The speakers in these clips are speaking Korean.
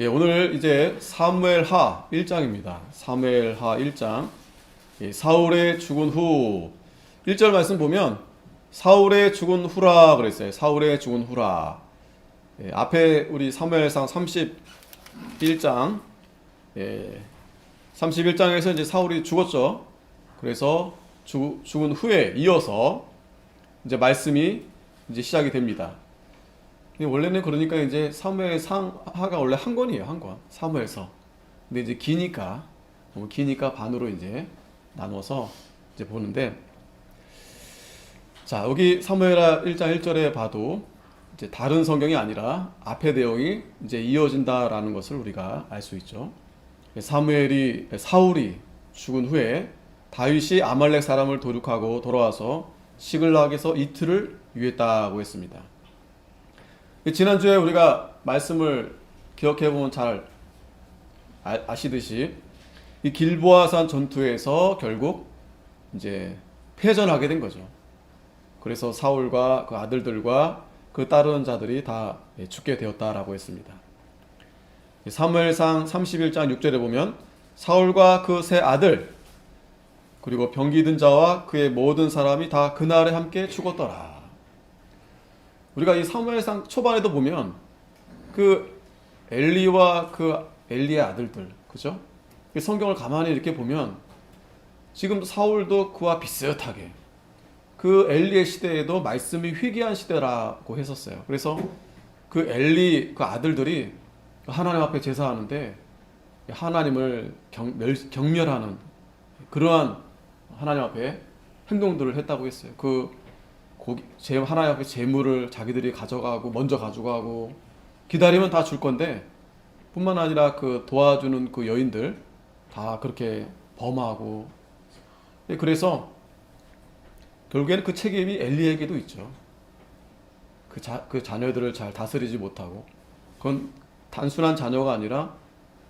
예, 오늘 이제 사무엘하 1장입니다. 사무엘하 1장. 예, 사울의 죽은 후 1절 말씀 보면 사울의 죽은 후라 그랬어요. 사울의 죽은 후라. 예, 앞에 우리 사무엘상 31장 31장에서 이제 사울이 죽었죠. 그래서 죽은 후에 이어서 이제 말씀이 이제 시작이 됩니다. 원래는 그러니까 이제 사무엘상하가 원래 한 권이에요, 한 권. 사무엘서. 근데 이제 너무 기니까 반으로 이제 나눠서 이제 보는데, 자, 여기 사무엘하 1장 1절에 봐도 이제 다른 성경이 아니라 앞의 내용이 이제 이어진다라는 것을 우리가 알 수 있죠. 사울이 죽은 후에 다윗이 아말렉 사람을 도륙하고 돌아와서 시글락에서 이틀을 유했다고 했습니다. 지난주에 우리가 말씀을 기억해보면 잘 아시듯이 이 길보아산 전투에서 결국 이제 패전하게 된 거죠. 그래서 사울과 그 아들들과 그 따르는 자들이 다 죽게 되었다라고 했습니다. 사무엘상 31장 6절에 보면 사울과 그 세 아들 그리고 병기 든 자와 그의 모든 사람이 다 그날에 함께 죽었더라. 우리가 이 사무엘상 초반에도 보면 그 엘리와 그 엘리의 아들들, 그죠? 성경을 가만히 이렇게 보면 지금 사울도 그와 비슷하게 그 엘리의 시대에도 말씀이 희귀한 시대라고 했었어요. 그래서 그 엘리 그 아들들이 하나님 앞에 제사하는데 하나님을 경멸하는 그러한 하나님 앞에 행동들을 했다고 했어요. 하나님 앞에 재물을 자기들이 먼저 가져가고 기다리면 다 줄 건데 뿐만 아니라 그 도와주는 그 여인들 다 그렇게 범하고, 그래서 결국에는 그 책임이 엘리에게도 있죠. 그 자녀들을 잘 다스리지 못하고, 그건 단순한 자녀가 아니라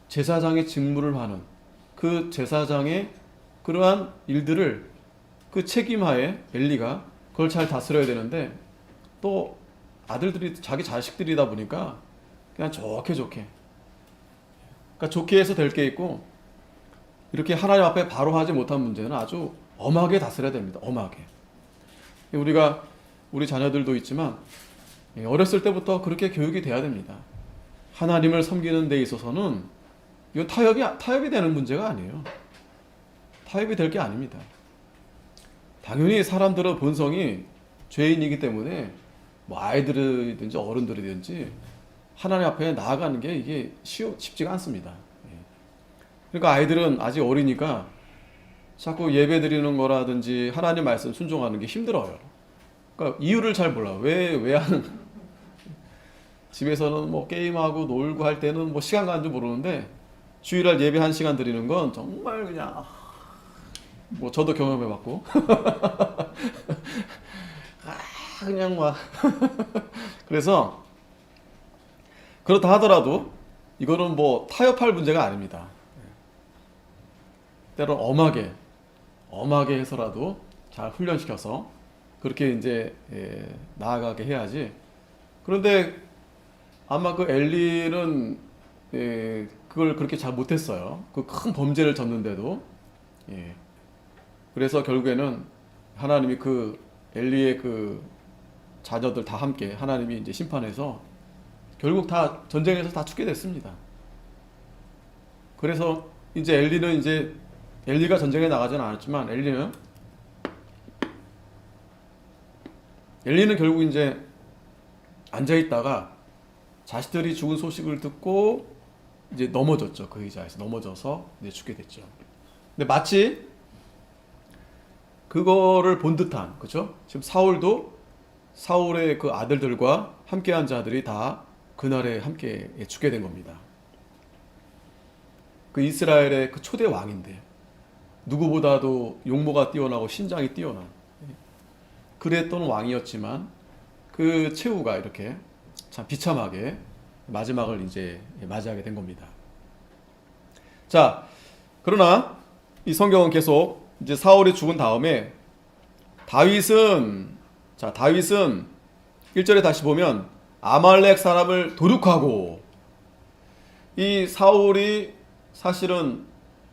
제사장의 직무를 하는 그 제사장의 그러한 일들을 그 책임하에 엘리가 그걸 잘 다스려야 되는데, 또 아들들이 자기 자식들이다 보니까 그냥 좋게 그러니까 좋게 해서 될 게 있고, 이렇게 하나님 앞에 바로 하지 못한 문제는 아주 엄하게 다스려야 됩니다. 엄하게. 우리 자녀들도 있지만 어렸을 때부터 그렇게 교육이 돼야 됩니다. 하나님을 섬기는 데 있어서는 이거 타협이 되는 문제가 아니에요. 타협이 될 게 아닙니다. 당연히 사람들의 본성이 죄인이기 때문에 뭐 아이들이든지 어른들이든지 하나님 앞에 나아가는 게 이게 쉽지가 않습니다. 그러니까 아이들은 아직 어리니까 자꾸 예배 드리는 거라든지 하나님 말씀 순종하는 게 힘들어요. 그러니까 이유를 잘 몰라요. 왜 하는 집에서는 뭐 게임하고 놀고 할 때는 뭐 시간 가는 줄 모르는데 주일날 예배 1시간 드리는 건 정말 그냥 뭐 저도 경험해봤고 그냥 막 그래서 그렇다 하더라도 이거는 뭐 타협할 문제가 아닙니다. 때론 엄하게 해서라도 잘 훈련시켜서 그렇게 이제 나아가게 해야지. 그런데 아마 그 엘리는 그걸 그렇게 잘 못했어요. 그 큰 범죄를 졌는데도. 그래서 결국에는 하나님이 그 엘리의 그 자녀들 다 함께 하나님이 이제 심판해서 결국 다 전쟁에서 다 죽게 됐습니다. 그래서 이제 엘리가 전쟁에 나가지는 않았지만 엘리는 결국 이제 앉아 있다가 자식들이 죽은 소식을 듣고 이제 넘어졌죠. 그 의자에서 넘어져서 이제 죽게 됐죠. 근데 마치 그거를 본 듯한, 그렇죠? 지금 사울의 그 아들들과 함께한 자들이 다 그날에 함께 죽게 된 겁니다. 그 이스라엘의 그 초대 왕인데 누구보다도 용모가 뛰어나고 신장이 뛰어난 그랬던 왕이었지만 그 최후가 이렇게 참 비참하게 마지막을 이제 맞이하게 된 겁니다. 자, 그러나 이 성경은 계속 이제 사울이 죽은 다음에 다윗은 1절에 다시 보면 아말렉 사람을 도륙하고, 이 사울이 사실은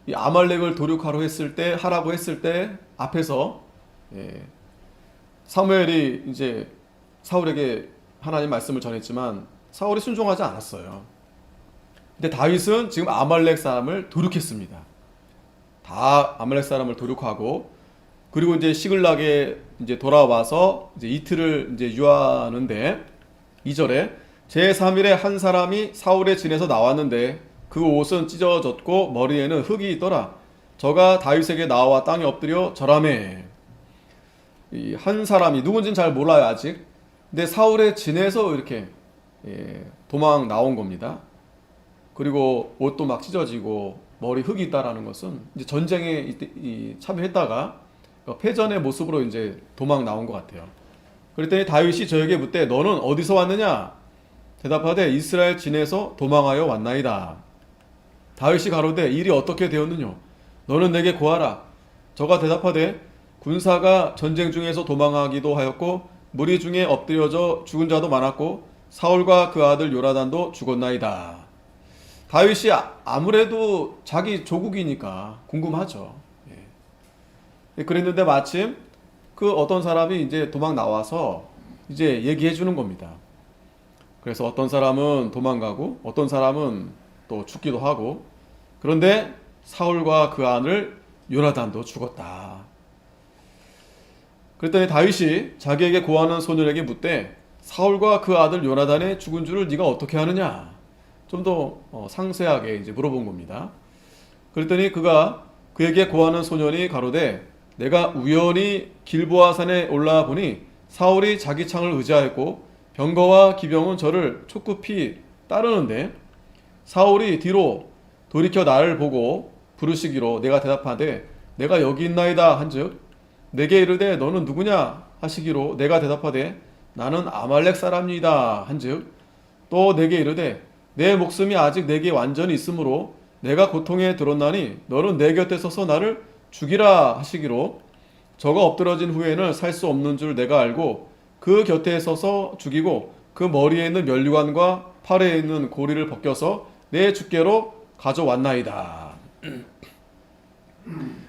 이 아말렉을 도륙하러 했을 때 하라고 했을 때 앞에서 예, 사무엘이 이제 사울에게 하나님 말씀을 전했지만 사울이 순종하지 않았어요. 근데 다윗은 지금 아말렉 사람을 도륙했습니다. 다 아말렉 사람을 도륙하고 그리고 이제 시글락에 이제 돌아와서 이제 이틀을 이제 유하는데 2절에 제3일에 한 사람이 사울의 진에서 나왔는데 그 옷은 찢어졌고 머리에는 흙이 있더라. 저가 다윗에게 나와 땅에 엎드려 절하매. 이 한 사람이 누군지는 잘 몰라요 아직. 근데 사울의 진에서 이렇게 도망 나온 겁니다. 그리고 옷도 막 찢어지고 머리 흙이 있다라는 것은 이제 전쟁에 참여했다가 패전의 모습으로 이제 도망 나온 것 같아요. 그랬더니 다윗이 저에게 묻되 너는 어디서 왔느냐? 대답하되 이스라엘 진에서 도망하여 왔나이다. 다윗이 가로되 일이 어떻게 되었느냐? 너는 내게 고하라. 저가 대답하되 군사가 전쟁 중에서 도망하기도 하였고 무리 중에 엎드려져 죽은 자도 많았고 사울과 그 아들 요나단도 죽었나이다. 다윗이 아무래도 자기 조국이니까 궁금하죠. 그랬는데 마침 그 어떤 사람이 이제 도망 나와서 이제 얘기해 주는 겁니다. 그래서 어떤 사람은 도망가고 어떤 사람은 또 죽기도 하고 그런데 사울과 그 아들 요나단도 죽었다. 그랬더니 다윗이 자기에게 고하는 소년에게 묻되 사울과 그 아들 요나단의 죽은 줄을 네가 어떻게 아느냐? 좀 더 상세하게 이제 물어본 겁니다. 그랬더니 그가 그에게 고하는 소년이 가로되 내가 우연히 길보아산에 올라 보니 사울이 자기 창을 의지하였고 병거와 기병은 저를 촉급히 따르는데 사울이 뒤로 돌이켜 나를 보고 부르시기로 내가 대답하되 내가 여기 있나이다 한즉 내게 이르되 너는 누구냐 하시기로 내가 대답하되 나는 아말렉 사람이다 한즉 또 내게 이르되 내 목숨이 아직 내게 완전히 있으므로 내가 고통에 들었나니 너는 내 곁에 서서 나를 죽이라 하시기로 저가 엎드러진 후에는 살 수 없는 줄 내가 알고 그 곁에 서서 죽이고 그 머리에 있는 면류관과 팔에 있는 고리를 벗겨서 내 주께로 가져왔나이다.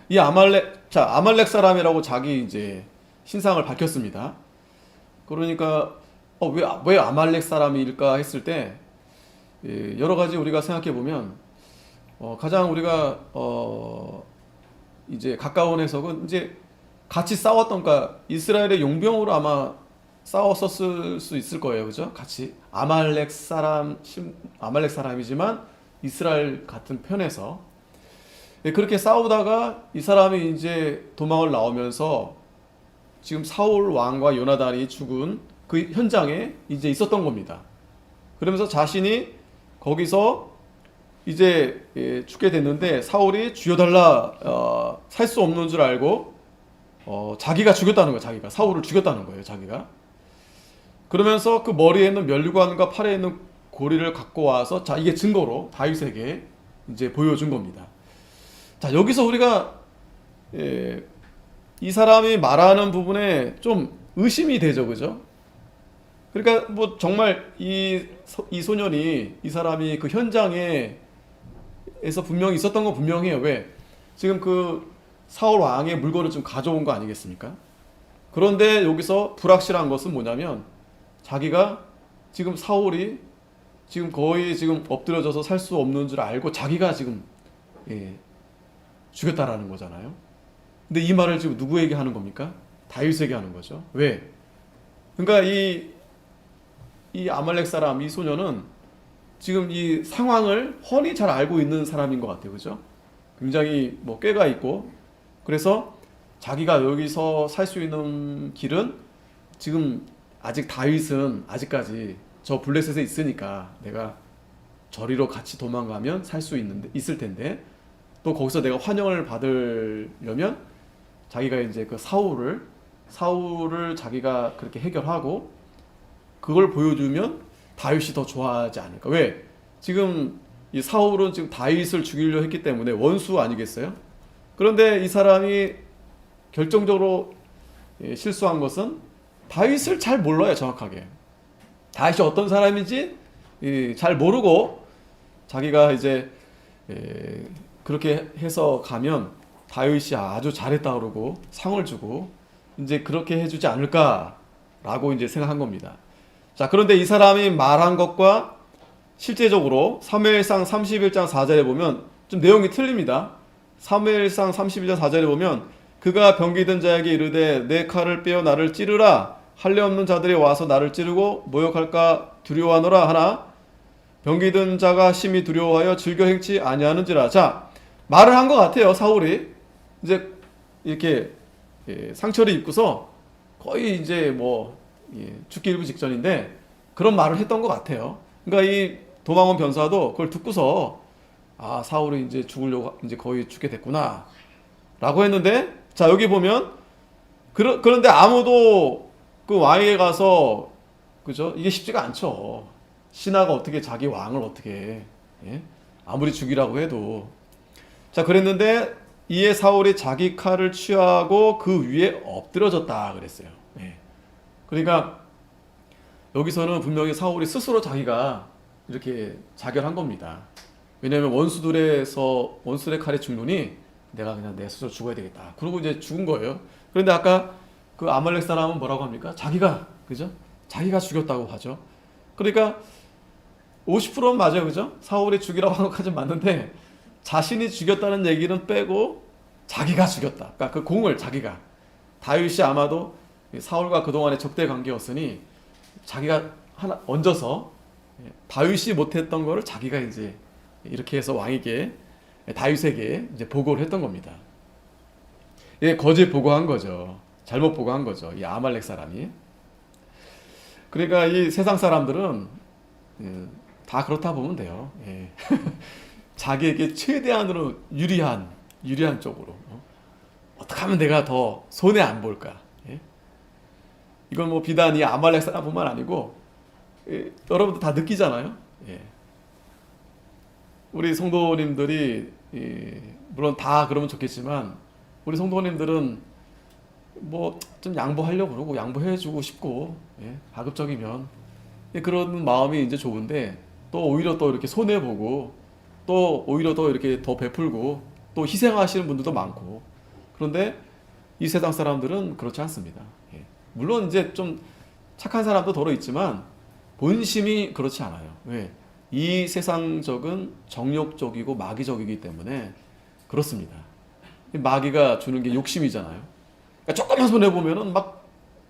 이 아말렉 사람이라고 자기 이제 신상을 밝혔습니다. 그러니까 왜 아말렉 사람일까 했을 때 여러 가지 우리가 생각해 보면 가장 우리가 이제 가까운 해석은 이제 같이 싸웠던 까 이스라엘의 용병으로 아마 싸웠었을 수 있을 거예요, 그죠? 같이 아말렉 사람이지만 이스라엘 같은 편에서 그렇게 싸우다가 이 사람이 이제 도망을 나오면서 지금 사울 왕과 요나단이 죽은 그 현장에 이제 있었던 겁니다. 그러면서 자신이 거기서 이제 죽게 됐는데 사울이 죽여달라 살 수 없는 줄 알고 자기가 죽였다는 거예요. 자기가 사울을 죽였다는 거예요. 자기가 그러면서 그 머리에 있는 면류관과 팔에 있는 고리를 갖고 와서 자 이게 증거로 다윗에게 이제 보여준 겁니다. 자 여기서 우리가 이 사람이 말하는 부분에 좀 의심이 되죠, 그죠? 그러니까 뭐 정말 이 소년이 이 사람이 그 현장에서 분명히 있었던 건 분명해요. 왜? 지금 그 사울 왕의 물건을 좀 가져온 거 아니겠습니까? 그런데 여기서 불확실한 것은 뭐냐면 자기가 지금 사울이 지금 거의 지금 엎드려져서 살 수 없는 줄 알고 자기가 지금 죽였다라는 거잖아요. 근데 이 말을 지금 누구에게 하는 겁니까? 다윗에게 하는 거죠. 왜? 그러니까 이 아말렉 사람, 이 소녀는 지금 이 상황을 훤히 잘 알고 있는 사람인 것 같아요. 그죠? 굉장히 뭐 꾀가 있고, 그래서 자기가 여기서 살 수 있는 길은 지금 아직 다윗은 아직까지 저 블레셋에 있으니까 내가 저리로 같이 도망가면 살 수 있을 텐데, 또 거기서 내가 환영을 받으려면 자기가 이제 그 사울을 자기가 그렇게 해결하고 그걸 보여주면 다윗이 더 좋아하지 않을까. 왜? 지금 이 사울은 지금 다윗을 죽이려 했기 때문에 원수 아니겠어요? 그런데 이 사람이 결정적으로 실수한 것은 다윗을 잘 몰라요. 정확하게 다윗이 어떤 사람인지 잘 모르고 자기가 이제 그렇게 해서 가면 다윗이 아주 잘했다 그러고 상을 주고 이제 그렇게 해주지 않을까라고 이제 생각한 겁니다. 자, 그런데 이 사람이 말한 것과 실제적으로 사무엘상 31장 4절에 보면 좀 내용이 틀립니다. 사무엘상 31장 4절에 보면 그가 병기든 자에게 이르되 내 칼을 빼어 나를 찌르라 할례 없는 자들이 와서 나를 찌르고 모욕할까 두려워하노라 하나 병기든 자가 심히 두려워하여 즐겨 행치 아니하는지라. 자, 말을 한 것 같아요. 사울이 이제 이렇게 상처를 입고서 거의 이제 뭐 죽기 일부 직전인데 그런 말을 했던 것 같아요. 그러니까 이 도망온 변사도 그걸 듣고서 아, 사울이 이제 죽으려고 이제 거의 죽게 됐구나 라고 했는데, 자, 여기 보면 그런데 아무도 그 왕에게 가서, 그죠? 이게 쉽지가 않죠. 신하가 어떻게 자기 왕을 어떻게 아무리 죽이라고 해도. 자, 그랬는데 이에 사울이 자기 칼을 취하고 그 위에 엎드려졌다 그랬어요. 그러니까 여기서는 분명히 사울이 스스로 자기가 이렇게 자결한 겁니다. 왜냐하면 원수들의 칼에 죽노니 내가 그냥 내 스스로 죽어야 되겠다. 그러고 이제 죽은 거예요. 그런데 아까 그 아말렉 사람은 뭐라고 합니까? 자기가, 그죠? 자기가 죽였다고 하죠. 그러니까 50%는 맞아요, 그죠? 사울이 죽이라고 한 것까지는 맞는데 자신이 죽였다는 얘기는 빼고 자기가 죽였다. 그러니까 그 공을 자기가. 다윗이 아마도 사울과 그동안의 적대 관계였으니 자기가 하나 얹어서 다윗이 못했던 거를 자기가 이제 이렇게 해서 왕에게, 다윗에게 이제 보고를 했던 겁니다. 예, 거짓 보고한 거죠. 잘못 보고한 거죠. 이 아말렉 사람이. 그러니까 이 세상 사람들은 다 그렇다 보면 돼요. 자기에게 최대한으로 유리한 쪽으로 어떻게 하면 내가 더 손해 안 볼까. 이건 뭐 비단 이 아말렉 사람뿐만 아니고 여러분도 다 느끼잖아요. 우리 성도님들이 물론 다 그러면 좋겠지만 우리 성도님들은 뭐 좀 양보하려고 그러고 양보해주고 싶고 가급적이면 그런 마음이 이제 좋은데 또 오히려 또 이렇게 손해보고 또 오히려 더 이렇게 더 베풀고 또 희생하시는 분들도 많고. 그런데 이 세상 사람들은 그렇지 않습니다. 물론 이제 좀 착한 사람도 더러 있지만 본심이 그렇지 않아요. 왜? 이 세상적은 정욕적이고 마귀적이기 때문에 그렇습니다. 마귀가 주는 게 욕심이잖아요. 그러니까 조금만 손해보면은 막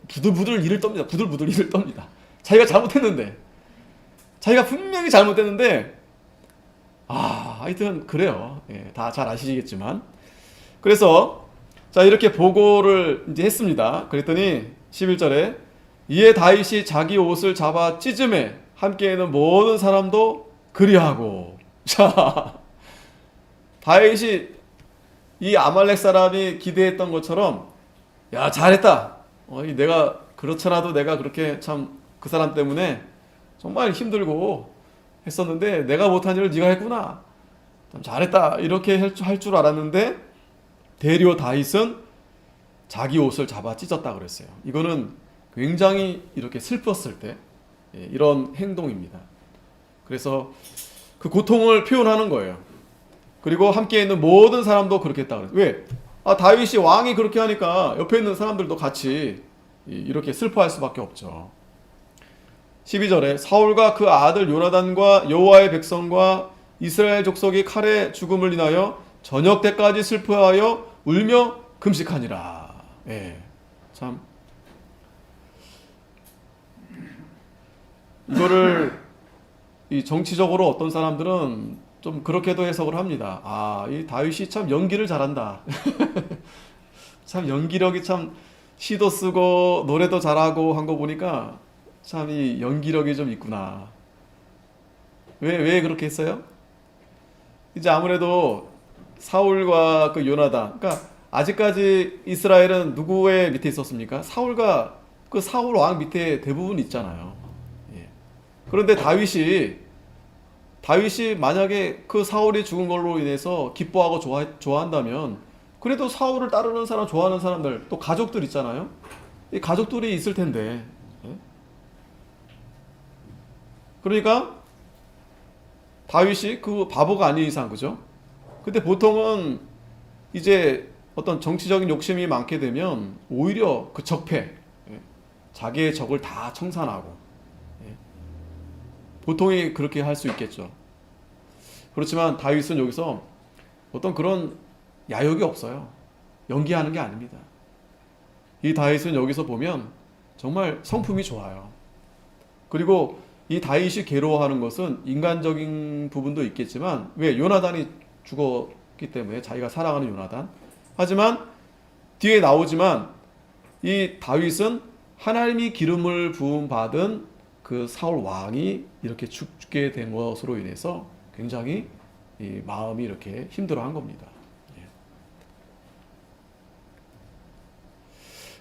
부들부들 이를 떱니다. 부들부들 이를 떱니다. 자기가 잘못했는데, 자기가 분명히 잘못했는데, 하여튼 그래요. 다 잘 아시겠지만. 그래서 자, 이렇게 보고를 이제 했습니다. 그랬더니 11절에 이에 다윗이 자기 옷을 잡아 찢음에 함께 있는 모든 사람도 그리하고. 자, 다윗이 이 아말렉 사람이 기대했던 것처럼 야, 잘했다. 내가 그렇잖아도 내가 그렇게 참 그 사람 때문에 정말 힘들고 했었는데 내가 못한 일을 네가 했구나. 참 잘했다. 이렇게 할 줄 알았는데 대려 다윗은 자기 옷을 잡아 찢었다 그랬어요. 이거는 굉장히 이렇게 슬펐을 때 이런 행동입니다. 그래서 그 고통을 표현하는 거예요. 그리고 함께 있는 모든 사람도 그렇게 했다 그랬어요. 왜? 다윗이 왕이 그렇게 하니까 옆에 있는 사람들도 같이 이렇게 슬퍼할 수밖에 없죠. 12절에 사울과 그 아들 요나단과 여호와의 백성과 이스라엘 족속이 칼의 죽음을 인하여 저녁 때까지 슬퍼하여 울며 금식하니라. 참 이거를 이 정치적으로 어떤 사람들은 좀 그렇게도 해석을 합니다. 이 다윗이 참 연기를 잘한다. 참 연기력이 참 시도 쓰고 노래도 잘하고 한 거 보니까 참 이 연기력이 좀 있구나. 왜 그렇게 했어요? 이제 아무래도 사울과 그 요나단, 그러니까 아직까지 이스라엘은 누구의 밑에 있었습니까? 사울과 그 사울 왕 밑에 대부분 있잖아요. 그런데 다윗이 만약에 그 사울이 죽은 걸로 인해서 기뻐하고 좋아한다면 그래도 사울을 따르는 사람, 좋아하는 사람들, 또 가족들 있잖아요. 이 가족들이 있을 텐데. 그러니까 다윗이 그 바보가 아닌 이상, 그죠? 근데 보통은 이제 어떤 정치적인 욕심이 많게 되면 오히려 그 적폐, 자기의 적을 다 청산하고, 보통이 그렇게 할 수 있겠죠. 그렇지만 다윗은 여기서 어떤 그런 야욕이 없어요. 연기하는 게 아닙니다. 이 다윗은 여기서 보면 정말 성품이 좋아요. 그리고 이 다윗이 괴로워하는 것은 인간적인 부분도 있겠지만, 왜? 요나단이 죽었기 때문에, 자기가 사랑하는 요나단. 하지만 뒤에 나오지만 이 다윗은 하나님이 기름을 부음 받은 그 사울 왕이 이렇게 죽게 된 것으로 인해서 굉장히 이 마음이 이렇게 힘들어한 겁니다.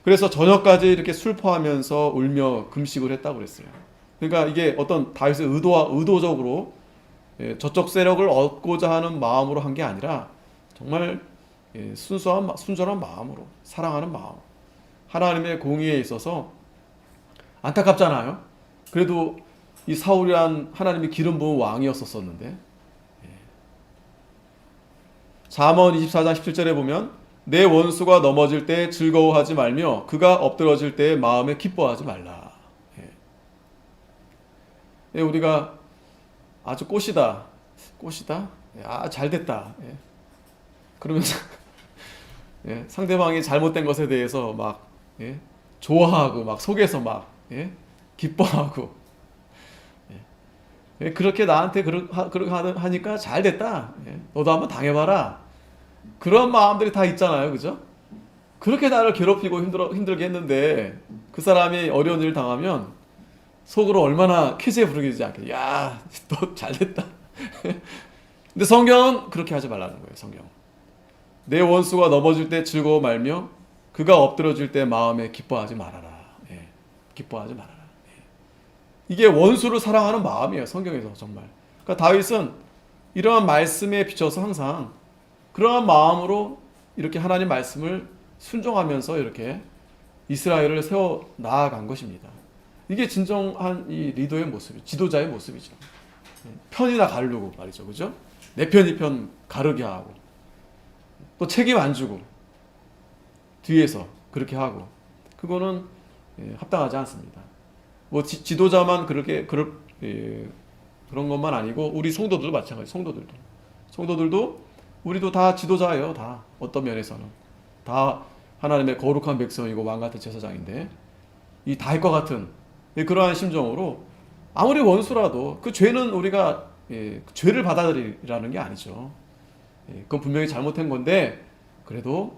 그래서 저녁까지 이렇게 슬퍼하면서 울며 금식을 했다고 그랬어요. 그러니까 이게 어떤 다윗의 의도적으로 저쪽 세력을 얻고자 하는 마음으로 한 게 아니라 정말 순전한 마음으로, 사랑하는 마음, 하나님의 공의에 있어서 안타깝잖아요. 그래도 이 사울이란 하나님이 기름 부은 왕이었었는데, 잠언 24장 17절에 보면 내 원수가 넘어질 때 즐거워하지 말며 그가 엎드러질 때 마음에 기뻐하지 말라. 우리가 아주 꽃이다, 잘됐다, 그러면서 상대방이 잘못된 것에 대해서 막 좋아하고 막 속에서 막 기뻐하고, 그렇게 나한테 그렇게 하니까 잘됐다, 너도 한번 당해봐라, 그런 마음들이 다 있잖아요, 그죠? 그렇게 나를 괴롭히고 힘들게 했는데 그 사람이 어려운 일을 당하면 속으로 얼마나 쾌재 부르기지 않게, 야, 너 잘됐다. 근데 성경은 그렇게 하지 말라는 거예요. 성경. 내 원수가 넘어질 때 즐거워 말며 그가 엎드러질 때 마음에 기뻐하지 말아라. 기뻐하지 말아라. 이게 원수를 사랑하는 마음이에요. 성경에서 정말. 그러니까 다윗은 이러한 말씀에 비춰서 항상 그러한 마음으로 이렇게 하나님 말씀을 순종하면서 이렇게 이스라엘을 세워 나아간 것입니다. 이게 진정한 이 리더의 모습이, 지도자의 모습이죠. 편이나 가르고 말이죠, 그죠? 내 편 이 편 가르게 하고, 또 책임 안 주고 뒤에서 그렇게 하고, 그거는 합당하지 않습니다. 뭐 지도자만 그런 것만 아니고 우리 성도들도 마찬가지. 성도들도 우리도 다 지도자예요. 다 어떤 면에서는 다 하나님의 거룩한 백성이고 왕 같은 제사장인데, 이 다윗과 같은 그러한 심정으로 아무리 원수라도 그 죄는 우리가 죄를 받아들이라는 게 아니죠. 그건 분명히 잘못한 건데 그래도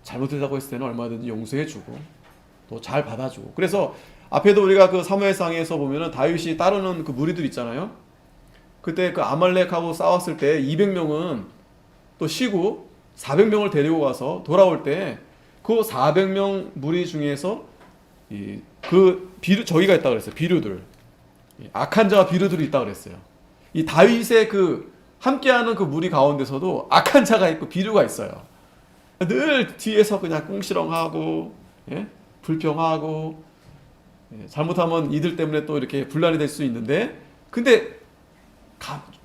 잘못했다고 했을 때는 얼마든지 용서해주고 또 잘 받아주고. 그래서 앞에도 우리가 그 사무엘상에서 보면은 다윗이 따르는 그 무리들 있잖아요. 그때 그 아말렉하고 싸웠을 때 200명은 또 쉬고 400명을 데리고 가서 돌아올 때 그 400명 무리 중에서 저기가 있다고 그랬어요. 비류들. 악한 자와 비류들이 있다고 그랬어요. 이 다윗의 그 함께하는 그 무리 가운데서도 악한 자가 있고 비류가 있어요. 늘 뒤에서 그냥 꿍시렁하고, 불평하고, 잘못하면 이들 때문에 또 이렇게 분란이 될 수 있는데, 근데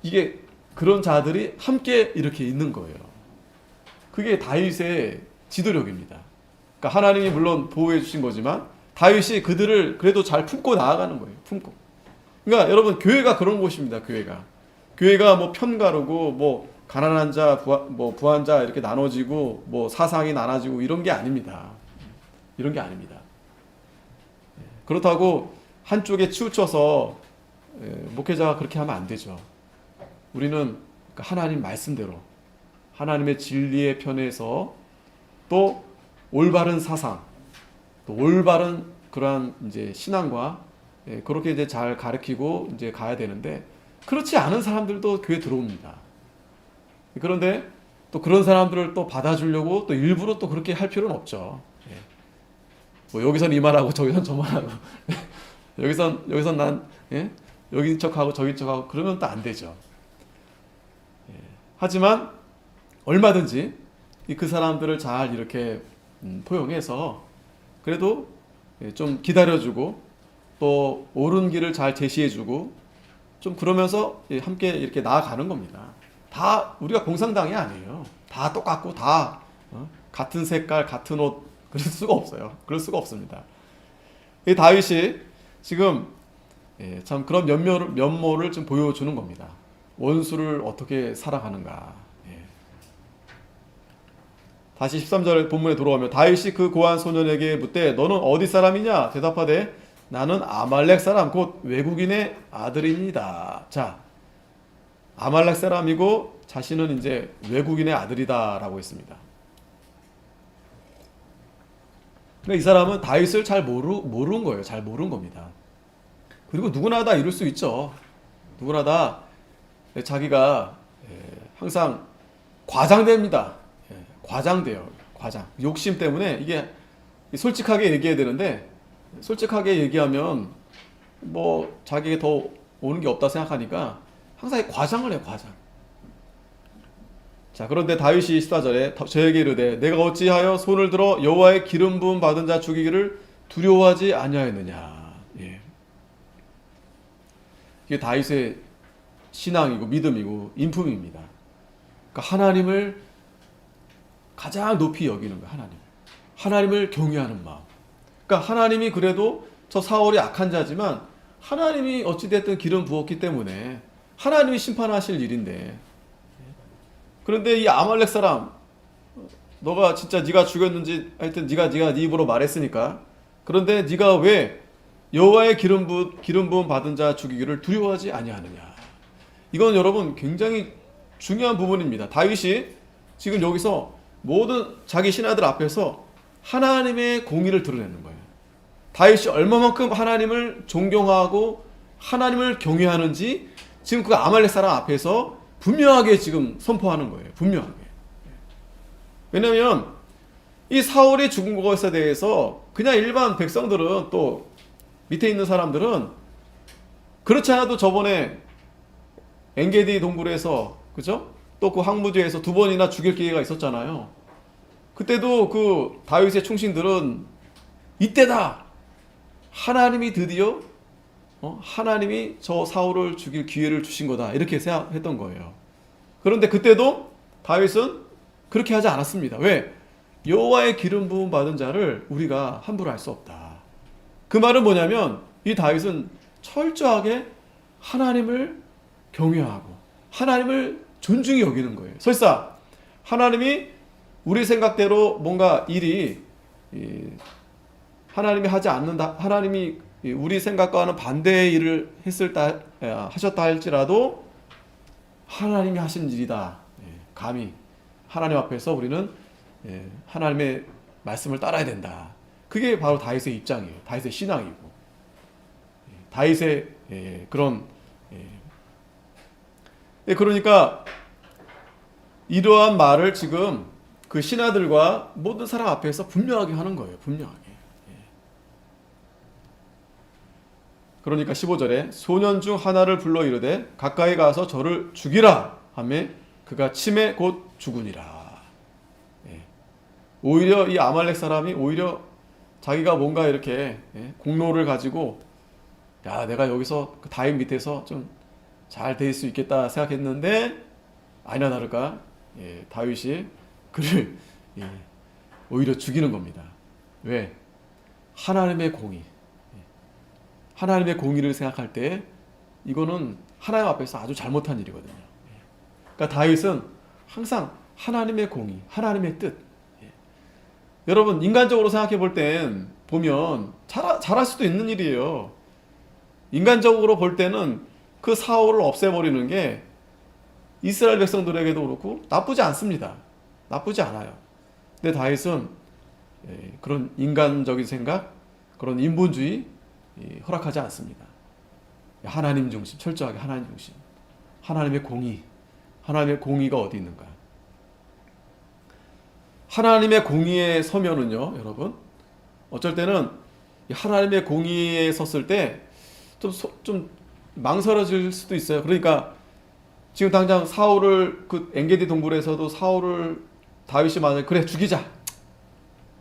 이게 그런 자들이 함께 이렇게 있는 거예요. 그게 다윗의 지도력입니다. 그러니까 하나님이 물론 보호해 주신 거지만 다윗이 그들을 그래도 잘 품고 나아가는 거예요. 그러니까 여러분, 교회가 그런 곳입니다. 교회가 뭐 편가르고 뭐 가난한 자, 부한 자 이렇게 나눠지고 뭐 사상이 나눠지고 이런 게 아닙니다. 이런 게 아닙니다. 그렇다고 한쪽에 치우쳐서 목회자가 그렇게 하면 안 되죠. 우리는 하나님 말씀대로 하나님의 진리의 편에서 또 올바른 사상, 또 올바른 그러한 이제 신앙과 그렇게 이제 잘 가르치고 이제 가야 되는데, 그렇지 않은 사람들도 교회 들어옵니다. 그런데 또 그런 사람들을 또 받아주려고 또 일부러 또 그렇게 할 필요는 없죠. 뭐 여기선 이 말하고 저기선 저 말하고 여기선 난 여기 척하고 저기 척하고 그러면 또 안 되죠. 하지만 얼마든지 그 사람들을 잘 이렇게 포용해서 그래도 좀 기다려주고 또 옳은 길을 잘 제시해주고 좀 그러면서 함께 이렇게 나아가는 겁니다. 다 우리가 공산당이 아니에요. 다 똑같고 다 같은 색깔, 같은 옷 그럴 수가 없어요. 그럴 수가 없습니다. 이 다윗이 지금 참 그런 면모를 좀 보여주는 겁니다. 원수를 어떻게 사랑하는가. 다시 13절 본문에 돌아오면 다윗이 그 고한 소년에게 묻되 너는 어디 사람이냐? 대답하되 나는 아말렉 사람 곧 외국인의 아들입니다. 자, 아말렉 사람이고 자신은 이제 외국인의 아들이다라고 했습니다. 그러니까 이 사람은 다윗을 잘 모르는 거예요. 잘 모르는 겁니다. 그리고 누구나 다 이럴 수 있죠. 누구나 다 자기가 항상 과장됩니다. 과장돼요. 과장. 욕심 때문에 이게 솔직하게 얘기해야 되는데 솔직하게 얘기하면 뭐 자기에게 더 오는 게 없다 생각하니까 항상 과장을 해요. 과장. 자, 그런데 다윗이 14절에 저에게 이르되 내가 어찌하여 손을 들어 여호와의 기름 부음 받은 자 죽이기를 두려워하지 아니하였느냐. 이게 다윗의 신앙이고 믿음이고 인품입니다. 그러니까 하나님을 가장 높이 여기는 거예요. 하나님을 경외하는 마음. 그러니까 하나님이 그래도 저 사울이 악한 자지만 하나님이 어찌됐든 기름 부었기 때문에 하나님이 심판하실 일인데, 그런데 이 아말렉 사람 너가 진짜 네가 죽였는지 하여튼 네가 네 입으로 말했으니까, 그런데 네가 왜 여호와의 기름 부음 받은 자 죽이기를 두려워하지 아니하느냐. 이건 여러분 굉장히 중요한 부분입니다. 다윗이 지금 여기서 모든 자기 신하들 앞에서 하나님의 공의를 드러내는 거예요. 다윗이 얼마만큼 하나님을 존경하고 하나님을 경외하는지 지금 그 아말렉 사람 앞에서 분명하게 지금 선포하는 거예요. 분명하게. 왜냐하면 이 사울이 죽은 것에 대해서 그냥 일반 백성들은, 또 밑에 있는 사람들은 그렇지 않아도 저번에 엔게디 동굴에서, 그죠? 또 그 황무지에서 2번이나 죽일 기회가 있었잖아요. 그때도 그 다윗의 충신들은 이때다! 하나님이 드디어 하나님이 저 사울을 죽일 기회를 주신 거다, 이렇게 생각했던 거예요. 그런데 그때도 다윗은 그렇게 하지 않았습니다. 왜? 여호와의 기름 부음 받은 자를 우리가 함부로 할 수 없다. 그 말은 뭐냐면 이 다윗은 철저하게 하나님을 경외하고 하나님을 존중히 여기는 거예요. 설사 하나님이 우리 생각대로 뭔가 일이 하나님이 하지 않는다, 하나님이 우리 생각과는 반대의 일을 하셨다 할지라도 하나님이 하신 일이다. 감히 하나님 앞에서 우리는 하나님의 말씀을 따라야 된다. 그게 바로 다윗의 입장이에요. 다윗의 신앙이고 다윗의 그런 그러니까 이러한 말을 지금 그 신하들과 모든 사람 앞에서 분명하게 하는 거예요. 분명하게. 그러니까 15절에 소년 중 하나를 불러 이르되 가까이 가서 저를 죽이라 하매 그가 침에 곧 죽으니라. 오히려 이 아말렉 사람이 오히려 자기가 뭔가 이렇게 공로를 가지고, 야, 내가 여기서 그 다윗 밑에서 좀 잘 될 수 있겠다 생각했는데 아니나 다를까 다윗이 그를 오히려 죽이는 겁니다. 왜? 하나님의 공의. 하나님의 공의를 생각할 때 이거는 하나님 앞에서 아주 잘못한 일이거든요. 그러니까 다윗은 항상 하나님의 공의, 하나님의 뜻. 여러분 인간적으로 생각해 볼 땐 보면 잘할 수도 있는 일이에요. 인간적으로 볼 때는 그 사울을 없애버리는 게 이스라엘 백성들에게도 그렇고 나쁘지 않습니다. 나쁘지 않아요. 근데 다윗은 그런 인간적인 생각, 그런 인본주의 허락하지 않습니다. 하나님 중심, 철저하게 하나님 중심. 하나님의 공의, 하나님의 공의가 어디 있는가? 하나님의 공의에 서면은요, 여러분, 어쩔 때는 하나님의 공의에 섰을 때 좀 망설여질 수도 있어요. 그러니까 지금 당장 사울을 그 엔게디 동굴에서도 사울을 다윗이 만약에 그래 죽이자,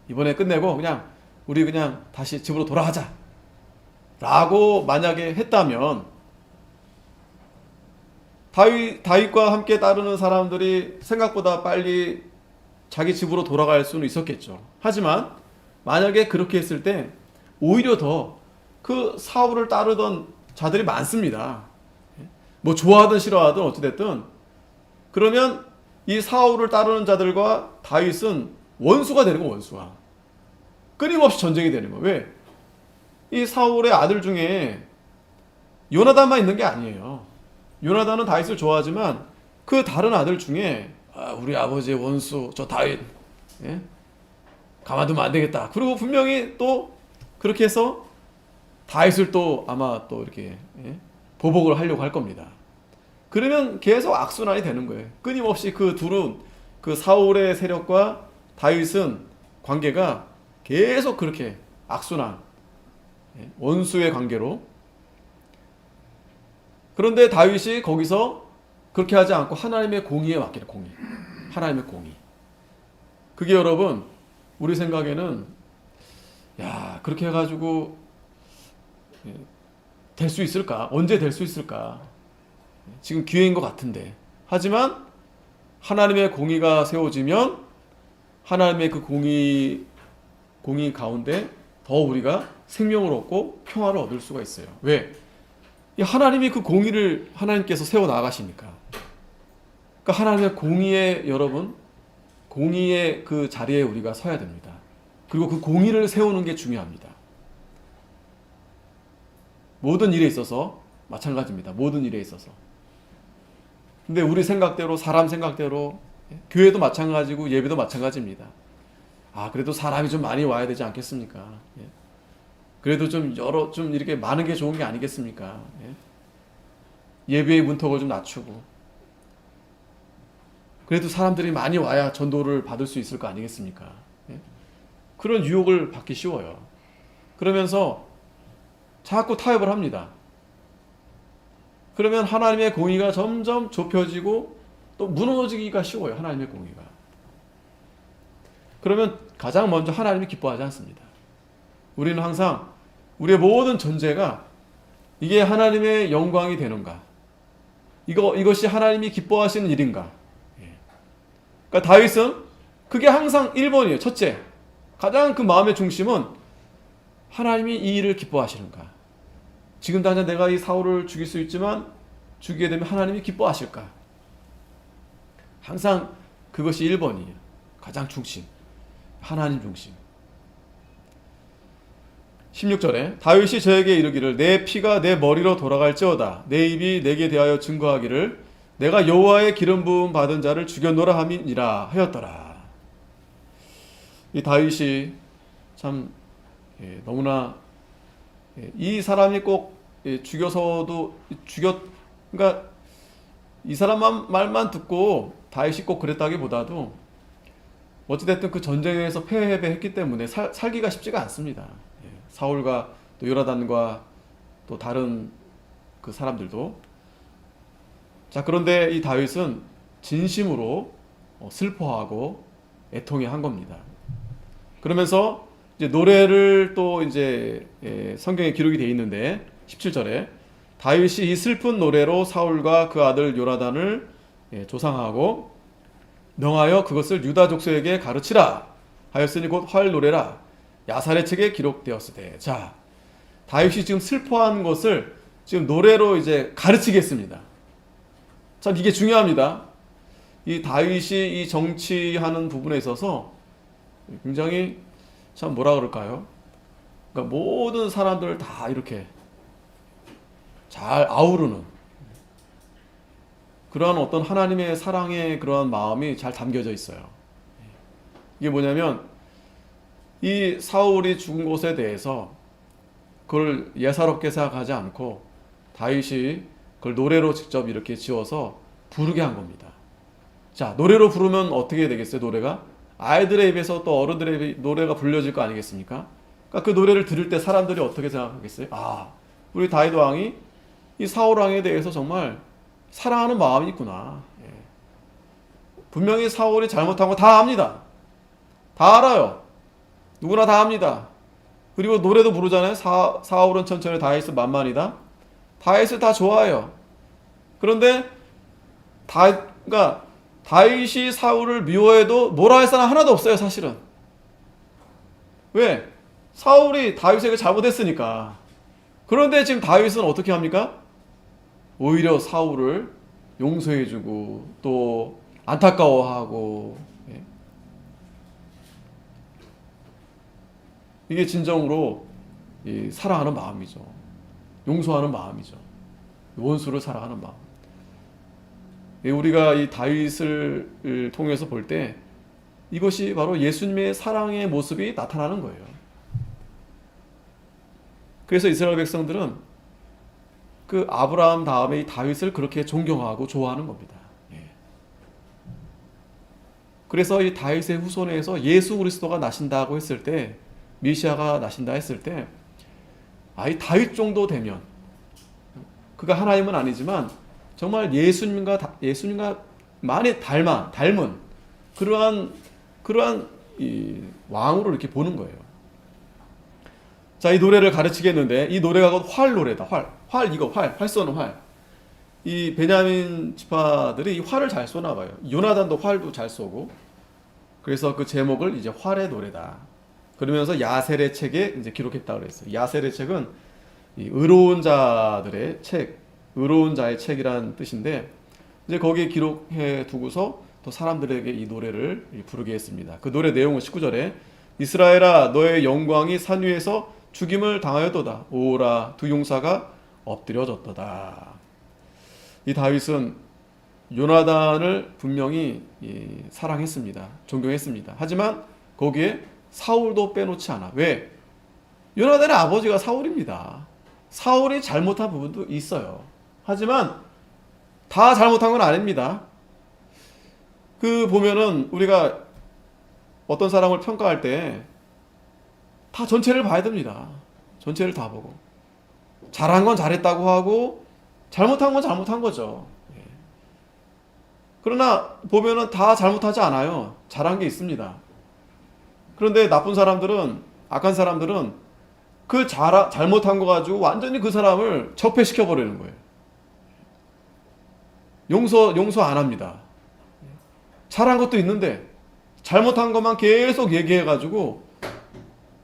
이번에 끝내고 그냥 우리 그냥 다시 집으로 돌아가자 라고 만약에 했다면 다윗과 함께 따르는 사람들이 생각보다 빨리 자기 집으로 돌아갈 수는 있었겠죠. 하지만 만약에 그렇게 했을 때 오히려 더 그 사울을 따르던 자들이 많습니다. 뭐 좋아하든 싫어하든 어찌됐든 그러면 이 사울을 따르는 자들과 다윗은 원수가 되는 거, 원수가. 끊임없이 전쟁이 되는 거. 왜? 이 사울의 아들 중에 요나단만 있는 게 아니에요. 요나단은 다윗을 좋아하지만 그 다른 아들 중에 우리 아버지의 원수 저 다윗, 예? 가만두면 안 되겠다. 그리고 분명히 또 그렇게 해서 다윗을 또 아마 또 이렇게, 예? 보복을 하려고 할 겁니다. 그러면 계속 악순환이 되는 거예요. 끊임없이 그 둘은, 그 사울의 세력과 다윗은 관계가 계속 그렇게 악순환, 예? 원수의 관계로. 그런데 다윗이 거기서 그렇게 하지 않고 하나님의 공의에 맡기는, 공의. 하나님의 공의. 그게 여러분, 우리 생각에는 야, 그렇게 해가지고 될 수 있을까? 언제 될 수 있을까? 지금 기회인 것 같은데. 하지만 하나님의 공의가 세워지면 하나님의 그 공의 가운데 더 우리가 생명을 얻고 평화를 얻을 수가 있어요. 왜? 하나님이 그 공의를 하나님께서 세워 나가시니까. 그러니까 하나님의 공의에, 여러분, 공의의 그 자리에 우리가 서야 됩니다. 그리고 그 공의를 세우는 게 중요합니다. 모든 일에 있어서 마찬가지입니다. 모든 일에 있어서. 근데 우리 생각대로, 사람 생각대로, 교회도 마찬가지고 예배도 마찬가지입니다. 그래도 사람이 좀 많이 와야 되지 않겠습니까? 그래도 좀 이렇게 많은 게 좋은 게 아니겠습니까? 예배의 문턱을 좀 낮추고. 그래도 사람들이 많이 와야 전도를 받을 수 있을 거 아니겠습니까? 그런 유혹을 받기 쉬워요. 그러면서 자꾸 타협을 합니다. 그러면 하나님의 공의가 점점 좁혀지고 또 무너지기가 쉬워요. 하나님의 공의가. 그러면 가장 먼저 하나님이 기뻐하지 않습니다. 우리는 항상 우리의 모든 전제가 이게 하나님의 영광이 되는가? 이것이 하나님이 기뻐하시는 일인가? 그러니까 다윗은 그게 항상 1번이에요. 첫째. 가장 그 마음의 중심은 하나님이 이 일을 기뻐하시는가? 지금 당장 내가 이 사울을 죽일 수 있지만 죽이게 되면 하나님이 기뻐하실까? 항상 그것이 1번이에요. 가장 중심. 하나님 중심. 16절에 다윗이 저에게 이르기를 내 피가 내 머리로 돌아갈지어다 내 입이 내게 대하여 증거하기를 내가 여호와의 기름 부음 받은 자를 죽였노라 함이니라 하였더라. 이 다윗이 참 너무나 이 사람이 꼭 그러니까 이 사람 말만 듣고 다윗이 꼭 그랬다기보다도 어찌됐든 그 전쟁에서 패배했기 때문에 살기가 쉽지가 않습니다. 사울과 또 요나단과 또 다른 그 사람들도. 자, 그런데 이 다윗은 진심으로 슬퍼하고 애통해 한 겁니다. 그러면서 이제 노래를 또 이제 성경에 기록이 되어 있는데 17절에 다윗이 이 슬픈 노래로 사울과 그 아들 요나단을 조상하고 명하여 그것을 유다 족속에게 가르치라 하였으니 곧 활 노래라 야살의 책에 기록되었으되. 자, 다윗이 지금 슬퍼한 것을 지금 노래로 이제 가르치겠습니다. 참 이게 중요합니다. 이 다윗이 이 정치하는 부분에 있어서 굉장히 참 뭐라 그럴까요? 그러니까 모든 사람들을 다 이렇게 잘 아우르는 그러한 어떤 하나님의 사랑의 그러한 마음이 잘 담겨져 있어요. 이게 뭐냐면 이 사울이 죽은 것에 대해서 그걸 예사롭게 생각하지 않고 다윗이 그걸 노래로 직접 이렇게 지어서 부르게 한 겁니다. 자, 노래로 부르면 어떻게 되겠어요? 노래가 아이들의 입에서 또 어른들의 입에 노래가 불려질 거 아니겠습니까? 그러니까 그 노래를 들을 때 사람들이 어떻게 생각하겠어요? 우리 다윗 왕이 이 사울 왕에 대해서 정말 사랑하는 마음이 있구나. 분명히 사울이 잘못한 거 다 압니다. 다 알아요. 누구나 다 압니다. 그리고 노래도 부르잖아요. 사울은 천천히 다윗은 만만이다. 다윗을 다 좋아해요. 그런데 그러니까 다윗이 사울을 미워해도 뭐라 할 사람 하나도 없어요, 사실은. 왜? 사울이 다윗에게 잘못했으니까. 그런데 지금 다윗은 어떻게 합니까? 오히려 사울을 용서해주고 또 안타까워하고. 예. 이게 진정으로 사랑하는 마음이죠. 용서하는 마음이죠. 원수를 사랑하는 마음. 우리가 이 다윗을 통해서 볼 때 이것이 바로 예수님의 사랑의 모습이 나타나는 거예요. 그래서 이스라엘 백성들은 그 아브라함 다음에 이 다윗을 그렇게 존경하고 좋아하는 겁니다. 예. 그래서 이 다윗의 후손에서 예수 그리스도가 나신다고 했을 때, 메시아가 나신다 했을 때, 이 다윗 정도 되면, 그가 하나님은 아니지만 정말 예수님과 많이 닮은 그러한 이 왕으로 이렇게 보는 거예요. 자, 이 노래를 가르치겠는데, 이 노래가 곧 활 노래다. 활 쏘는 활. 이 베냐민 지파들이 이 활을 잘 쏘나 봐요. 요나단도 활도 잘 쏘고. 그래서 그 제목을 이제 활의 노래다. 그러면서 야셀의 책에 이제 기록했다고 그랬어요. 야셀의 책은 이 의로운 자들의 책, 의로운 자의 책이란 뜻인데, 이제 거기에 기록해 두고서 또 사람들에게 이 노래를 부르게 했습니다. 그 노래 내용은 19절에 이스라엘아 너의 영광이 산 위에서 죽임을 당하였도다. 오라 두 용사가 엎드려졌도다. 이 다윗은 요나단을 분명히 사랑했습니다. 존경했습니다. 하지만 거기에 사울도 빼놓지 않아. 왜? 요나단의 아버지가 사울입니다. 사울이 잘못한 부분도 있어요. 하지만 다 잘못한 건 아닙니다. 그 보면은 우리가 어떤 사람을 평가할 때 다 전체를 봐야 됩니다. 전체를 다 보고 잘한 건 잘했다고 하고 잘못한 건 잘못한 거죠. 예. 그러나 보면은 다 잘못하지 않아요. 잘한 게 있습니다. 그런데 나쁜 사람들은, 악한 사람들은 그 잘못한 거 가지고 완전히 그 사람을 적폐시켜 버리는 거예요. 용서 안 합니다. 잘한 것도 있는데 잘못한 것만 계속 얘기해 가지고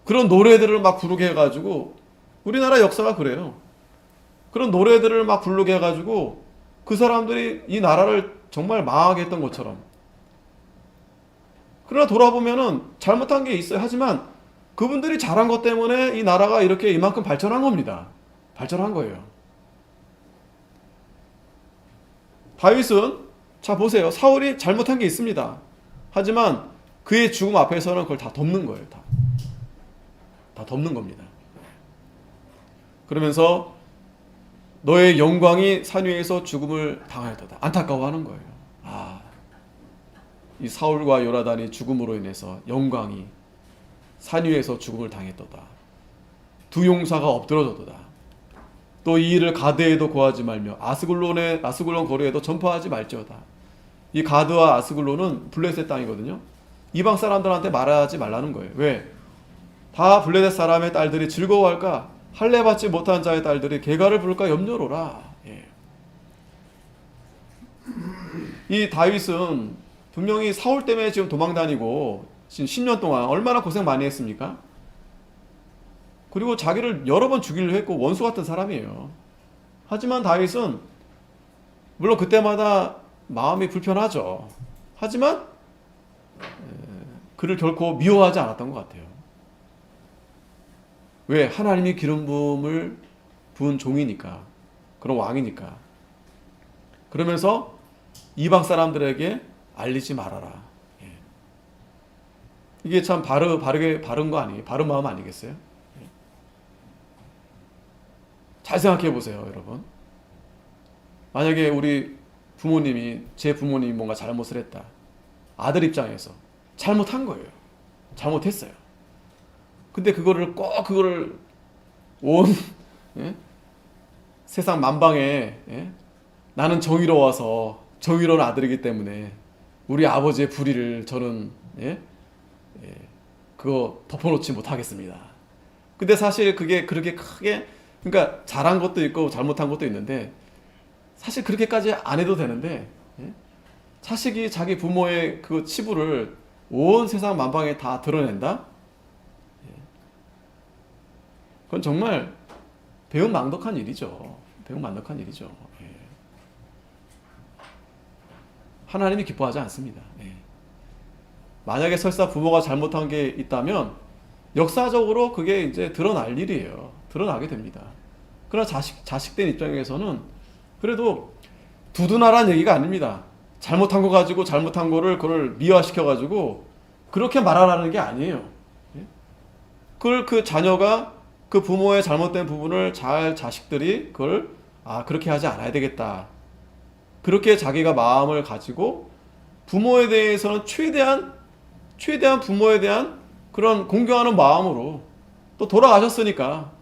그런 노래들을 막 부르게 해 가지고, 우리나라 역사가 그래요. 그런 노래들을 막 부르게 해 가지고 그 사람들이 이 나라를 정말 망하게 했던 것처럼. 그러나 돌아보면은 잘못한 게 있어요. 하지만 그분들이 잘한 것 때문에 이 나라가 이렇게 이만큼 발전한 겁니다. 발전한 거예요. 다윗은, 자 보세요. 사울이 잘못한 게 있습니다. 하지만 그의 죽음 앞에서는 그걸 다 덮는 거예요. 다 덮는 겁니다. 그러면서 너의 영광이 산 위에서 죽음을 당하였도다. 안타까워하는 거예요. 이 사울과 요나단이 죽음으로 인해서 영광이 산 위에서 죽음을 당했도다. 두 용사가 엎드러졌도다. 또 이 일을 가드에도 고하지 말며 아스글론 거리에도 전파하지 말지어다. 이 가드와 아스글론은 블레셋 땅이거든요. 이방 사람들한테 말하지 말라는 거예요. 왜? 다 블레셋 사람의 딸들이 즐거워할까? 할례 받지 못한 자의 딸들이 개가를 부를까 염려로라. 예. 이 다윗은 분명히 사울 때문에 지금 도망다니고 지금 10년 동안 얼마나 고생 많이 했습니까? 그리고 자기를 여러 번 죽이려 했고 원수 같은 사람이에요. 하지만 다윗은 물론 그때마다 마음이 불편하죠. 하지만 그를 결코 미워하지 않았던 것 같아요. 왜? 하나님이 기름 부음을 부은 종이니까, 그런 왕이니까. 그러면서 이방 사람들에게 알리지 말아라. 예. 이게 참 바른 거 아니에요? 바른 마음 아니겠어요? 예. 잘 생각해 보세요, 여러분. 만약에 우리 제 부모님이 뭔가 잘못을 했다. 아들 입장에서 잘못한 거예요. 잘못했어요. 근데 그거를 온 예? 세상 만방에 나는 정의로워서 정의로운 아들이기 때문에 우리 아버지의 불의를 저는 그거 덮어놓지 못하겠습니다. 근데 사실 그게 그렇게 크게, 그러니까 잘한 것도 있고 잘못한 것도 있는데 사실 그렇게까지 안 해도 되는데 자식이 자기 부모의 그 치부를 온 세상 만방에 다 드러낸다? 그건 정말 배은망덕한 일이죠. 배은망덕한 일이죠. 예. 하나님이 기뻐하지 않습니다. 예. 만약에 설사 부모가 잘못한 게 있다면 역사적으로 그게 이제 드러날 일이에요. 드러나게 됩니다. 그러나 자식된 입장에서는 그래도 두둔하라는 얘기가 아닙니다. 잘못한 거 가지고 잘못한 거를 그걸 미화시켜 가지고 그렇게 말하라는 게 아니에요. 예? 그걸 그 자녀가 그 부모의 잘못된 부분을 잘 자식들이 그걸 그렇게 하지 않아야 되겠다. 그렇게 자기가 마음을 가지고 부모에 대해서는 최대한 부모에 대한 그런 공경하는 마음으로 또 돌아가셨으니까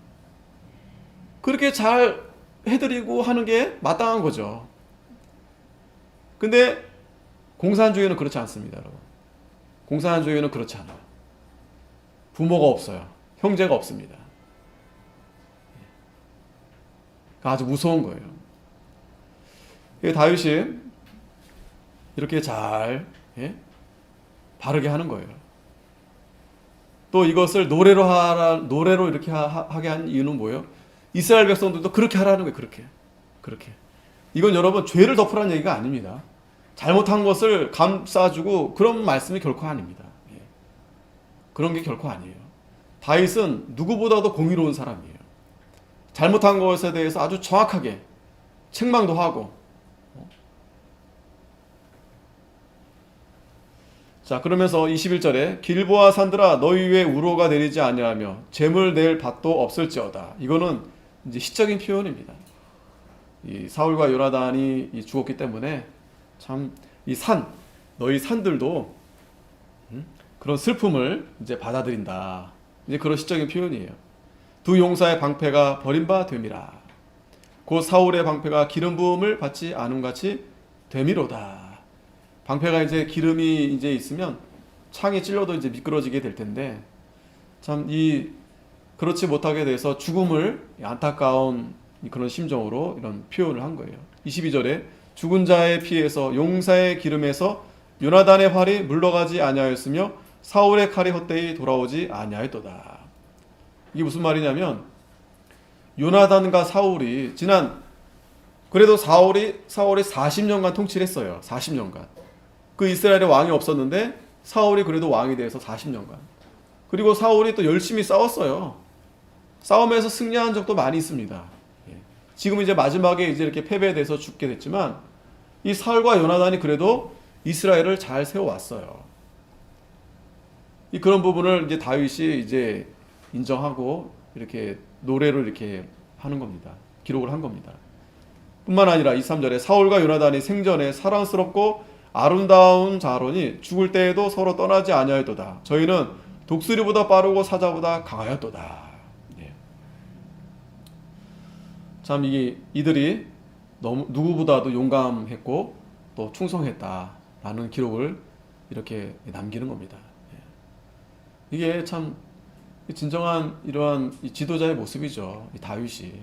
그렇게 잘 해드리고 하는 게 마땅한 거죠. 근데 공산주의는 그렇지 않습니다, 여러분. 공산주의는 그렇지 않아요. 부모가 없어요. 형제가 없습니다. 아주 무서운 거예요. 다윗이 이렇게 잘 바르게 하는 거예요. 또 이것을 노래로 이렇게 하게 한 이유는 뭐예요? 이스라엘 백성들도 그렇게 하라는 거예요. 그렇게. 이건 여러분 죄를 덮으라는 얘기가 아닙니다. 잘못한 것을 감싸주고 그런 말씀이 결코 아닙니다. 그런 게 결코 아니에요. 다윗은 누구보다도 공의로운 사람이에요. 잘못한 것에 대해서 아주 정확하게 책망도 하고. 자, 그러면서 21절에 길보아 산들아 너희 위에 우로가 내리지 아니하며 재물 낼 밭도 없을지어다. 이거는 이제 시적인 표현입니다. 이 사울과 요나단이 죽었기 때문에 참 이 너희 산들도 그런 슬픔을 이제 받아들인다. 이제 그런 시적인 표현이에요. 두 용사의 방패가 버림바 됨이라. 곧 사울의 방패가 기름 부음을 받지 않음 같이 됨이로다. 방패가 이제 기름이 이제 있으면 창에 찔러도 이제 미끄러지게 될 텐데 참 그렇지 못하게 돼서 죽음을 안타까운 그런 심정으로 이런 표현을 한 거예요. 22절에 죽은 자의 피에서 용사의 기름에서 요나단의 활이 물러가지 아니하였으며 사울의 칼이 헛되이 돌아오지 아니하였도다. 이게 무슨 말이냐면 요나단과 사울이 그래도 사울이 40년간 통치를 했어요. 40년간. 그 이스라엘에 왕이 없었는데 사울이 그래도 왕이 돼서 40년간. 그리고 사울이 또 열심히 싸웠어요. 싸움에서 승리한 적도 많이 있습니다. 지금 이제 마지막에 이제 이렇게 패배돼서 죽게 됐지만 이 사울과 요나단이 그래도 이스라엘을 잘 세워왔어요. 그런 부분을 이제 다윗이 이제 인정하고 이렇게 노래로 이렇게 하는 겁니다. 기록을 한 겁니다. 뿐만 아니라 23절에 사울과 요나단이 생전에 사랑스럽고 아름다운 자로니 죽을 때에도 서로 떠나지 아니하였도다. 저희는 독수리보다 빠르고 사자보다 강하였도다. 참 이들이 너무 누구보다도 용감했고 또 충성했다라는 기록을 이렇게 남기는 겁니다. 이게 참 진정한 이러한 지도자의 모습이죠. 다윗이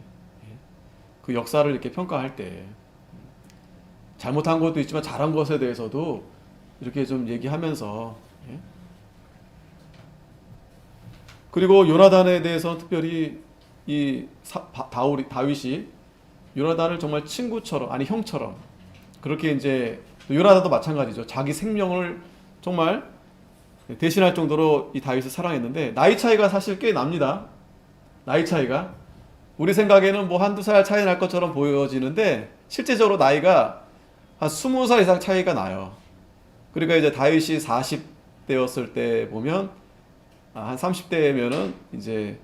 그 역사를 이렇게 평가할 때 잘못한 것도 있지만 잘한 것에 대해서도 이렇게 좀 얘기하면서 그리고 요나단에 대해서는 특별히 다윗이 요나단을 정말 친구처럼 형처럼 그렇게 이제 요나단도 마찬가지죠. 자기 생명을 정말 대신할 정도로 이 다윗을 사랑했는데 나이 차이가 사실 꽤 납니다. 나이 차이가 우리 생각에는 뭐 한두 살 차이 날 것처럼 보여지는데 실제적으로 나이가 한 20살 이상 차이가 나요. 그러니까 이제 다윗이 40대였을 때 보면 한 30대면은 이제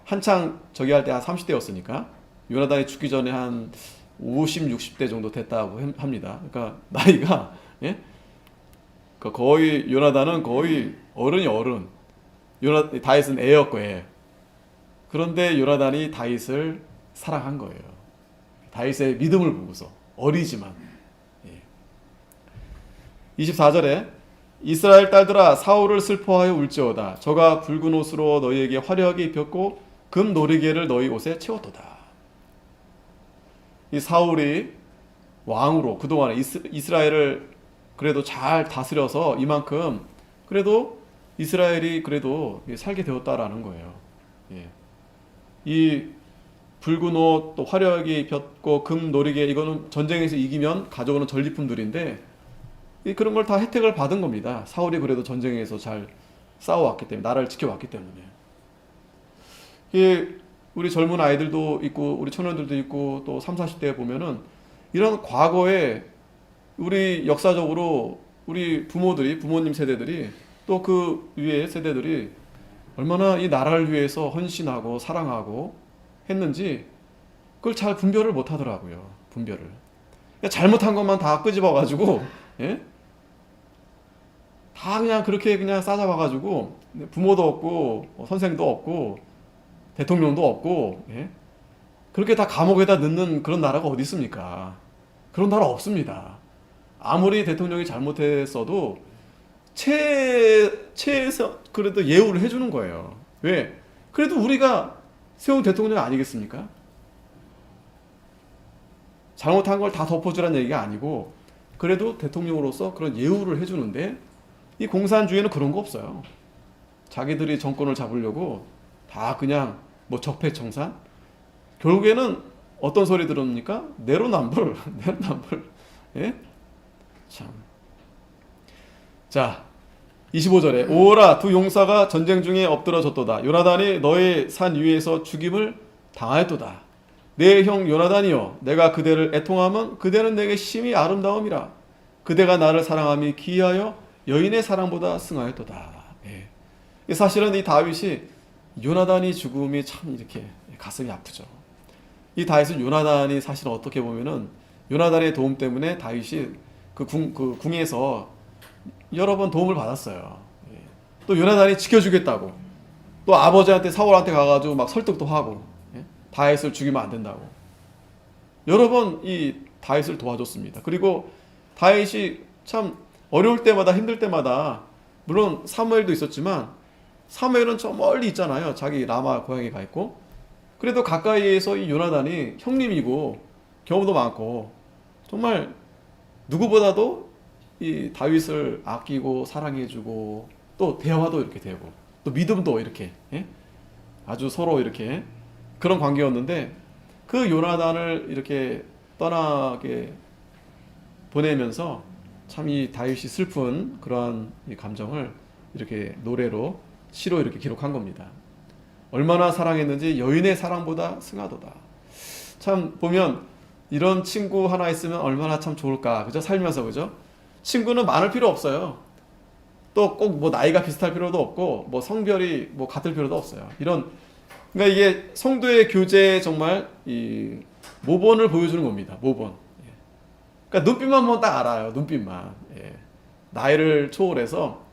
한창 저기 할 때 한 30대였으니까 요나단이 죽기 전에 한 50, 60대 정도 됐다고 합니다. 그러니까 나이가 거의 요나단은 거의 어른이 어른. 다윗은 애였고 애. 그런데 요나단이 다윗을 사랑한 거예요. 다윗의 믿음을 보고서 어리지만. 24절에 이스라엘 딸들아 사울을 슬퍼하여 울지어다. 저가 붉은 옷으로 너희에게 화려하게 입혔고 금 노리개를 너희 옷에 채웠도다. 이 사울이 왕으로 그동안에 이스라엘을 그래도 잘 다스려서 이만큼 그래도 이스라엘이 그래도 살게 되었다라는 거예요. 예. 이 붉은 옷, 또 화려하게 입혔고 금 노리개, 이거는 전쟁에서 이기면 가져오는 전리품들인데 그런 걸 다 혜택을 받은 겁니다. 사울이 그래도 전쟁에서 잘 싸워왔기 때문에, 나라를 지켜왔기 때문에. 우리 젊은 아이들도 있고 우리 청년들도 있고 또 3, 40대에 보면은 이런 과거에 우리 역사적으로 우리 부모들이, 부모님 세대들이 또 그 위에 세대들이 얼마나 이 나라를 위해서 헌신하고 사랑하고 했는지 그걸 잘 분별을 못 하더라고요. 분별을. 그러니까 잘못한 것만 다 끄집어 가지고, 예? 다 그냥 그렇게 그냥 싸잡아 가지고 부모도 없고 선생도 없고 대통령도 없고, 예? 그렇게 다 감옥에다 넣는 그런 나라가 어디 있습니까? 그런 나라 없습니다. 아무리 대통령이 잘못했어도 최에서 그래도 예우를 해주는 거예요. 왜? 그래도 우리가 세운 대통령 아니겠습니까? 잘못한 걸 다 덮어주라는 얘기가 아니고 그래도 대통령으로서 그런 예우를 해주는데 이 공산주의는 그런 거 없어요. 자기들이 정권을 잡으려고 다 그냥 뭐 적폐청산? 결국에는 어떤 소리 들읍니까? 내로남불, 내로남불. 예? 참. 자, 25절에 오라 두 용사가 전쟁 중에 엎드러졌도다. 요나단이 너의 산 위에서 죽임을 당하였도다. 내 형 요나단이여, 내가 그대를 애통하면 그대는 내게 심히 아름다움이라. 그대가 나를 사랑함이 기이하여 여인의 사랑보다 승하였도다. 예. 사실은 이 다윗이 요나단이 죽음이 참 이렇게 가슴이 아프죠. 이 다윗은 요나단이 사실 어떻게 보면은 요나단의 도움 때문에 다윗이 그 궁에서 여러 번 도움을 받았어요. 예. 또 요나단이 지켜주겠다고 또 아버지한테 사울한테 가가지고 막 설득도 하고, 예? 다윗을 죽이면 안 된다고 여러 번 이 다윗을 도와줬습니다. 그리고 다윗이 참 어려울 때마다 힘들 때마다 물론 사무엘도 있었지만 사무엘은 저 멀리 있잖아요. 자기 라마 고향에 가 있고 그래도 가까이에서 이 요나단이 형님이고 경험도 많고 정말 누구보다도 이 다윗을 아끼고 사랑해주고 또 대화도 이렇게 되고 또 믿음도 이렇게, 예? 아주 서로 이렇게 그런 관계였는데 그 요나단을 이렇게 떠나게 보내면서 참 이 다윗이 슬픈 그러한 이 감정을 이렇게 노래로 시로 이렇게 기록한 겁니다. 얼마나 사랑했는지 여인의 사랑보다 승하도다. 참 보면 이런 친구 하나 있으면 얼마나 참 좋을까, 그죠? 살면서, 그죠? 친구는 많을 필요 없어요. 또 꼭 뭐 나이가 비슷할 필요도 없고 뭐 성별이 뭐 같을 필요도 없어요. 이런, 그러니까 이게 성도의 교제에 정말 이 모본을 보여주는 겁니다. 모본. 예. 그러니까 눈빛만 보면 딱 알아요. 눈빛만. 예. 나이를 초월해서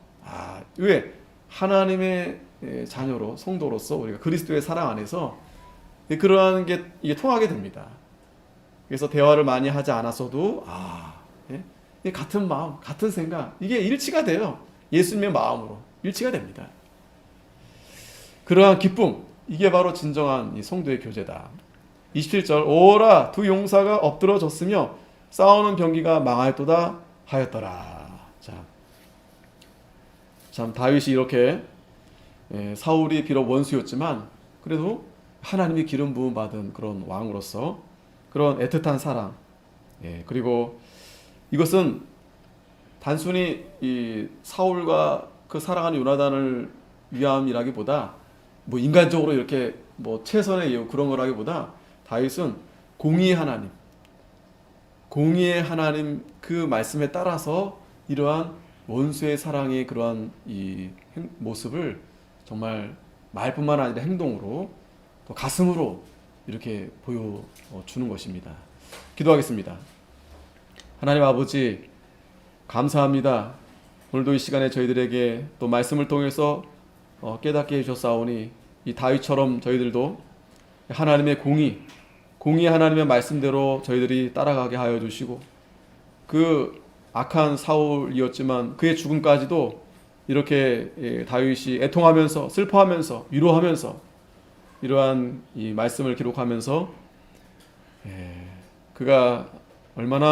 왜 하나님의 자녀로 성도로서 우리가 그리스도의 사랑 안에서 그러한 게 이게 통하게 됩니다. 그래서 대화를 많이 하지 않았어도 예? 같은 마음, 같은 생각 이게 일치가 돼요. 예수님의 마음으로 일치가 됩니다. 그러한 기쁨, 이게 바로 진정한 이 성도의 교제다. 27절 오라 두 용사가 엎드러졌으며 싸우는 병기가 망하였도다 하였더라. 자, 참 다윗이 이렇게 사울이 비록 원수였지만 그래도 하나님이 기름 부음 받은 그런 왕으로서 그런 애틋한 사랑, 그리고 이것은 단순히 이 사울과 그 사랑하는 요나단을 위함이라기보다 뭐 인간적으로 이렇게 뭐 최선의 이유 그런 거라기보다 다윗은 공의의 하나님 그 말씀에 따라서 이러한 원수의 사랑의 그러한 이 모습을 정말 말뿐만 아니라 행동으로 또 가슴으로 이렇게 보여주는 것입니다. 기도하겠습니다. 하나님 아버지 감사합니다. 오늘도 이 시간에 저희들에게 또 말씀을 통해서 깨닫게 해주셨사오니 이 다윗처럼 저희들도 하나님의 공의 하나님의 말씀대로 저희들이 따라가게 하여 주시고 그 악한 사울이었지만 그의 죽음까지도 이렇게 다윗이 애통하면서 슬퍼하면서 위로하면서 이러한 이 말씀을 기록하면서 그가 얼마나